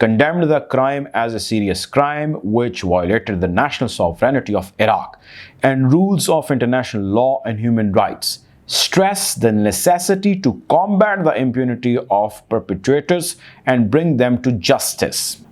condemned the crime as a serious crime which violated the national sovereignty of Iraq and rules of international law and human rights, stress the necessity to combat the impunity of perpetrators and bring them to justice.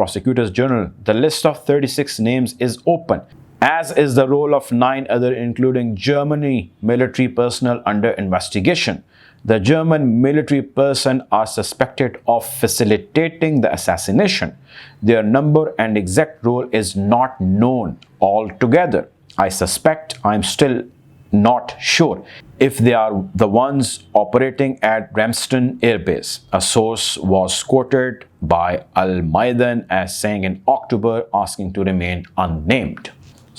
Prosecutor's General, the list of 36 names is open, as is the role of 9 other, including Germany military personnel under investigation. The German military personnel are suspected of facilitating the assassination. Their number and exact role is not known altogether. I suspect, I'm still not sure, if they are the ones operating at Ramstein Air Base. A source was quoted by Al Maidan as saying in October, asking to remain unnamed.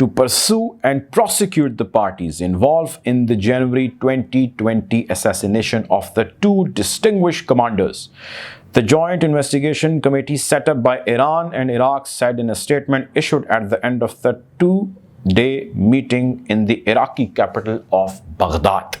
to pursue and prosecute the parties involved in the January 2020 assassination of the 2 distinguished commanders. The Joint Investigation Committee set up by Iran and Iraq said in a statement issued at the end of the 2-day meeting in the Iraqi capital of Baghdad.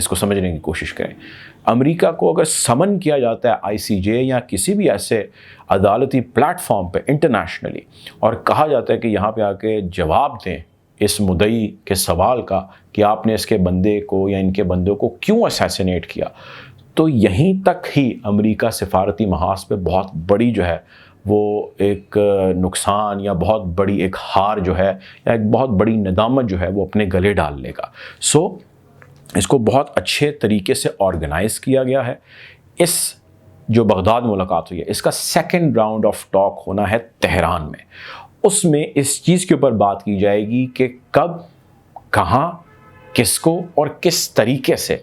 اس کو سمجھنے کی کوشش کریں. امریکہ کو اگر سمن کیا جاتا ہے ICJ یا کسی بھی ایسے عدالتی پلیٹ فارم پہ انٹرنیشنلی اور کہا جاتا ہے کہ یہاں پہ آ کے جواب دیں اس مدعی کے سوال کا کہ آپ نے اس کے بندے کو یا ان کے بندوں کو کیوں اسیسینیٹ کیا، تو یہیں تک ہی امریکہ سفارتی محاذ پہ بہت بڑی جو ہے وہ ایک نقصان یا بہت بڑی ایک ہار جو ہے یا ایک بہت بڑی ندامت جو ہے وہ اپنے گلے ڈال لے گا. سو اس کو بہت اچھے طریقے سے آرگنائز کیا گیا ہے. اس جو بغداد ملاقات ہوئی ہے اس کا سیکنڈ راؤنڈ آف ٹاک ہونا ہے تہران میں. اس میں اس چیز کے اوپر بات کی جائے گی کہ کب، کہاں، کس کو اور کس طریقے سے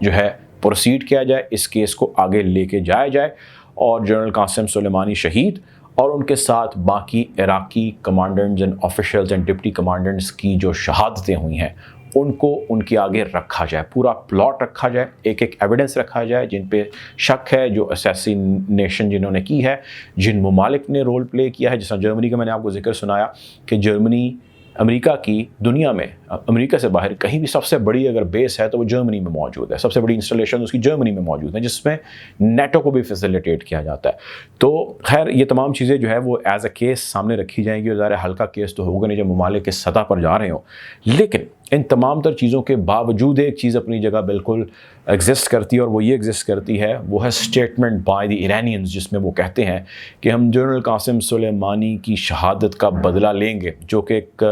جو ہے پروسیڈ کیا جائے، اس کیس کو آگے لے کے جایا جائے اور جنرل قاسم سلیمانی شہید اور ان کے ساتھ باقی عراقی کمانڈنٹس اینڈ آفیشلز اینڈ ڈپٹی کمانڈنٹس کی جو شہادتیں ہوئی ہیں ان کو ان کے آگے رکھا جائے، پورا پلاٹ رکھا جائے، ایک ایک ایویڈنس رکھا جائے جن پہ شک ہے، جو اسیسینیشن جنہوں نے کی ہے، جن ممالک نے رول پلے کیا ہے. جس طرح جرمنی کا میں نے آپ کو ذکر سنایا کہ جرمنی امریکہ کی دنیا میں امریکہ سے باہر کہیں بھی سب سے بڑی اگر بیس ہے تو وہ جرمنی میں موجود ہے، سب سے بڑی انسٹالیشن اس کی جرمنی میں موجود ہیں جس میں نیٹو کو بھی فیسیلیٹیٹ کیا جاتا ہے. تو خیر یہ تمام چیزیں جو ہے وہ ایز اے کیس سامنے رکھی جائیں گی اور ظاہر ہلکا کیس تو ہوگا نہیں جب ممالک اس سطح پر جا رہے ہوں، لیکن ان تمام تر چیزوں کے باوجود ایک چیز اپنی جگہ بالکل ایگزسٹ کرتی ہے اور وہ یہ ایگزسٹ کرتی ہے، وہ ہے اسٹیٹمنٹ بائی دی ایرانینز جس میں وہ کہتے ہیں کہ ہم جنرل قاسم سلیمانی کی شہادت کا بدلہ لیں گے، جو کہ ایک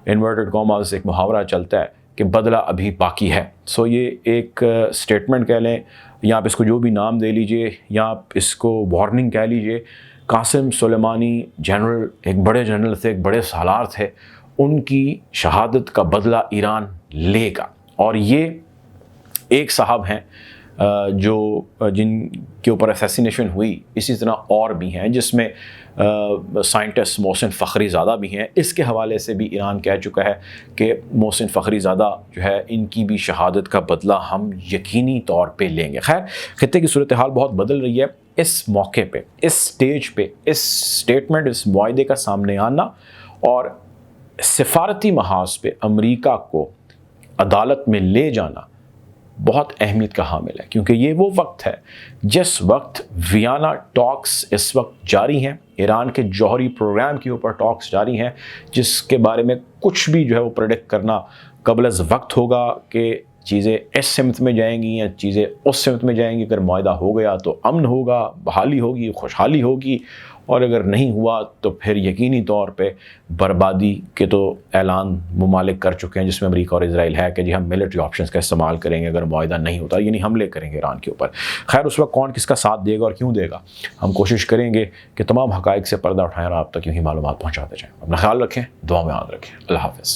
انورٹڈ کاماز ایک محاورہ چلتا ہے کہ بدلہ ابھی باقی ہے. سو یہ ایک اسٹیٹمنٹ کہہ لیں یا آپ اس کو جو بھی نام دے لیجئے یا آپ اس کو وارننگ کہہ لیجئے. قاسم سلیمانی جنرل ایک بڑے جنرل تھے، ایک بڑے سالار تھے، ان کی شہادت کا بدلہ ایران لے گا. اور یہ ایک صاحب ہیں جو جن کے اوپر اسیسینیشن ہوئی، اسی طرح اور بھی ہیں جس میں سائنٹسٹ محسن فخری زادہ بھی ہیں. اس کے حوالے سے بھی ایران کہہ چکا ہے کہ محسن فخری زادہ جو ہے ان کی بھی شہادت کا بدلہ ہم یقینی طور پہ لیں گے. خیر خطے کی صورتحال بہت بدل رہی ہے. اس موقع پہ، اس سٹیج پہ، اس سٹیٹمنٹ، اس معاہدے کا سامنے آنا اور سفارتی محاذ پہ امریکہ کو عدالت میں لے جانا بہت اہمیت کا حامل ہے، کیونکہ یہ وہ وقت ہے جس وقت ویانا ٹاکس اس وقت جاری ہیں، ایران کے جوہری پروگرام کے اوپر ٹاکس جاری ہیں، جس کے بارے میں کچھ بھی جو ہے وہ پریڈکٹ کرنا قبل از وقت ہوگا کہ چیزیں اس سمت میں جائیں گی یا چیزیں اس سمت میں جائیں گی. اگر معاہدہ ہو گیا تو امن ہوگا، بحالی ہوگی، خوشحالی ہوگی، اور اگر نہیں ہوا تو پھر یقینی طور پہ بربادی کے تو اعلان ممالک کر چکے ہیں، جس میں امریکہ اور اسرائیل ہے کہ جی ہم ملٹری آپشنز کا استعمال کریں گے اگر معاہدہ نہیں ہوتا، یعنی حملے کریں گے ایران کے اوپر. خیر اس وقت کون کس کا ساتھ دے گا اور کیوں دے گا، ہم کوشش کریں گے کہ تمام حقائق سے پردہ اٹھائیں اور آپ تک یوں ہی معلومات پہنچاتے جائیں. اپنا خیال رکھیں، دعا میں یاد رکھیں. اللہ حافظ.